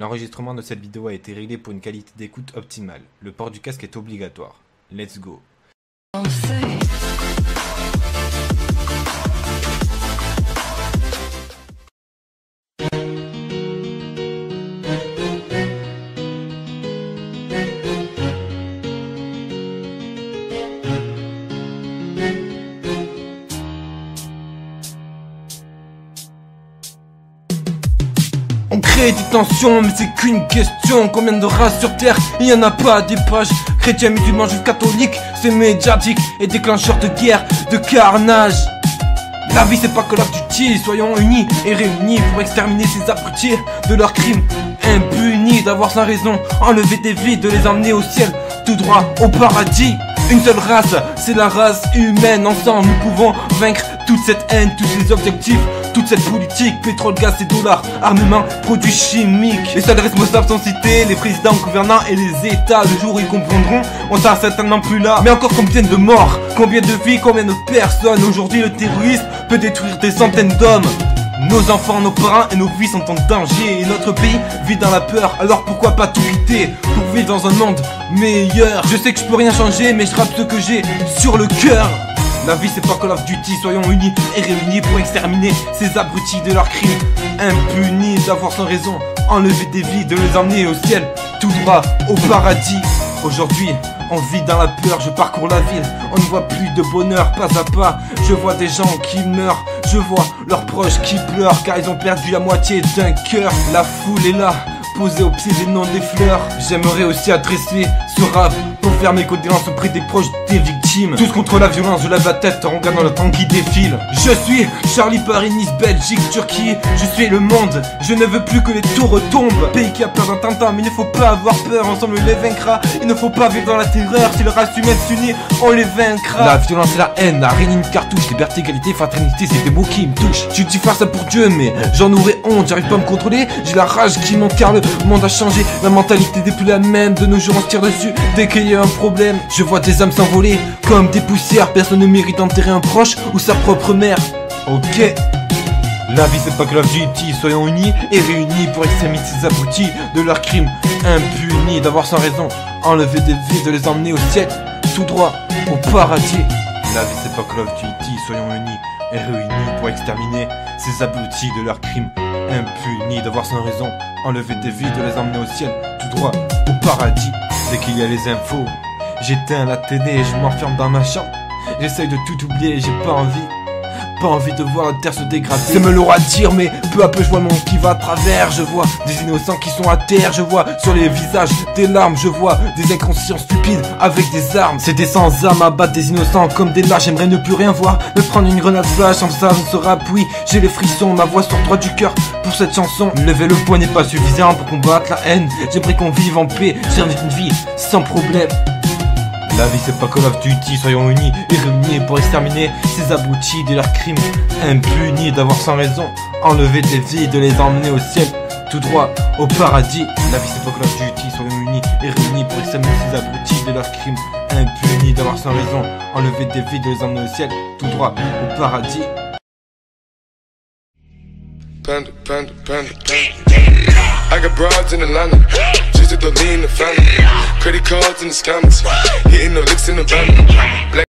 L'enregistrement de cette vidéo a été réglé pour une qualité d'écoute optimale. Le port du casque est obligatoire. Let's go. On crée des tensions, mais c'est qu'une question. Combien de races sur terre, il y en a pas des pages. Chrétiens, musulmans, juifs, catholiques, c'est médiatique et déclencheur de guerre, de carnage. La vie c'est pas Call of Duty, soyons unis et réunis pour exterminer ces abrutis de leurs crimes impunis, d'avoir sans raison enlever des vies, de les emmener au ciel, tout droit au paradis. Une seule race, c'est la race humaine. Ensemble nous pouvons vaincre toute cette haine, tous ces objectifs, toute cette politique, pétrole, gaz et dollars, armement, produits chimiques. Les seuls responsables sont cités, les présidents, gouvernants et les états. Le jour où ils comprendront, on sera certainement plus là. Mais encore combien de morts, combien de vies, combien de personnes. Aujourd'hui le terrorisme peut détruire des centaines d'hommes. Nos enfants, nos parents et nos vies sont en danger. Et notre pays vit dans la peur, alors pourquoi pas tout quitter pour vivre dans un monde meilleur. Je sais que je peux rien changer, mais je rappe ce que j'ai sur le cœur. La vie c'est pas Call of Duty, soyons unis et réunis pour exterminer ces abrutis de leurs crimes impunis, d'avoir sans raison enlever des vies, de les emmener au ciel, tout droit au paradis. Aujourd'hui on vit dans la peur, je parcours la ville, on ne voit plus de bonheur, pas à pas. Je vois des gens qui meurent, je vois leurs proches qui pleurent, car ils ont perdu la moitié d'un cœur. La foule est là, posée au pied des noms des fleurs. J'aimerais aussi adresser ce rap pour faire mes condoléances auprès des proches des victimes. Tous contre la violence, je lève la tête en regardant le temps qui défile. Je suis Charlie, Paris, Nice, Belgique, Turquie. Je suis le monde, je ne veux plus que les tours retombent. Pays qui a peur d'attentats, mais il ne faut pas avoir peur. Ensemble on les vaincra, il ne faut pas vivre dans la terreur. Si le race humaine s'unit, on les vaincra. La violence et la haine, la reine une cartouche. Liberté, égalité, fraternité, c'est des mots qui me touchent. Je dis faire ça pour Dieu, mais j'en aurais honte. J'arrive pas à me contrôler, j'ai la rage qui monte car le monde a changé. La mentalité n'est plus la même, de nos jours on se tire dessus dès qu'il y a un problème. Je vois des âmes s'envoler comme des poussières. Personne ne mérite d'enterrer un proche ou sa propre mère. Ok. La vie c'est pas Call of Duty, soyons unis et réunis pour exterminer ces abrutis de leurs crimes impunis, d'avoir sans raison enlever des vies, de les emmener au ciel, tout droit au paradis. La vie c'est pas Call of Duty, soyons unis et réunis pour exterminer ces abrutis de leurs crimes impunis, d'avoir sans raison enlever des vies, de les emmener au ciel, tout droit au paradis. Dès qu'il y a les infos, j'éteins la télé et je m'enferme dans ma chambre. J'essaye de tout oublier, j'ai pas envie de voir la terre se dégrader. C'est me lourd à dire, mais peu à peu je vois le monde qui va à travers. Je vois des innocents qui sont à terre, je vois sur les visages des larmes, je vois des inconscients stupides avec des armes. C'est des sans âmes à battre des innocents comme des lâches. J'aimerais ne plus rien voir, me prendre une grenade flash. En ça ne sera oui, j'ai les frissons, ma voix sort droit du cœur pour cette chanson. Lever le poing n'est pas suffisant pour combattre la haine. J'aimerais qu'on vive en paix, j'aimerais une vie sans problème. La vie c'est pas Call of Duty, soyons unis et réunis pour exterminer ces abrutis de leurs crimes impunis, d'avoir sans raison enlever des vies, de les emmener au ciel, tout droit au paradis. La vie c'est pas Call of Duty, soyons unis et réunis pour exterminer ces abrutis de leurs crimes impunis, d'avoir sans raison enlever des vies, de les emmener au ciel, tout droit au paradis. Panda, panda, panda, panda. I got broads in Atlanta, just to lean the family. Credit cards in the scammers, hitting the licks in the van.